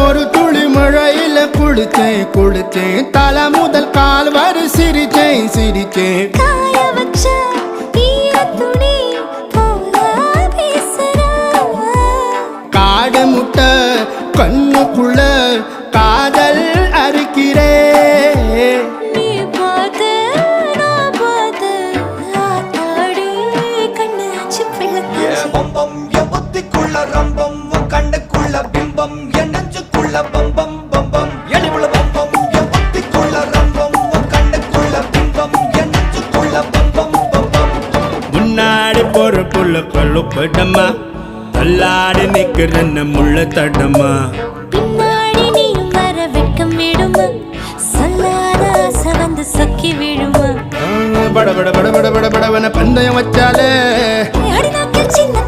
ஒரு துளி மழையில குளிச்சேன் குளிச்சேன் தலை முதல் கால் வரை சிரிச்சேன் சிரிச்சேன் காய வச்ச ஈரத்துணி போல பேசுற காடு முட்டை கண்ணுக்குள்ள காதல் அறுக்கிறே நீ பார்த்து நான் பார்த்து ஆத்தாடி கண்ணு ஆச்சு பிள்ளை பம்பம் என் புத்திக்குள்ள ரம்பம் உன் கண்ணுக்குள்ள பிம்பம் என் நெஞ்சுக்குள்ள பம்பம் பம்பம் எளிவுள்ள பம்பம் என் புத்திக்குள்ள ரம்பம் உன் கண்ணுக்குள்ள பிம்பம் என் நெஞ்சுக்குள்ள பம்பம் பம்பம் முன்னாடி போற புள்ள கழுப்படமா தள்ளாடி நிக்கிறன்ன முள்ள தடமா பின்னாடி நீயும் வர வெட்கம் விடுமா சொல்லாத ஆசை வந்து சொக்கி விடுமா பட பட பட பட பட படவன பந்தயம் வச்சாலே அடி நாக்கில் சின்ன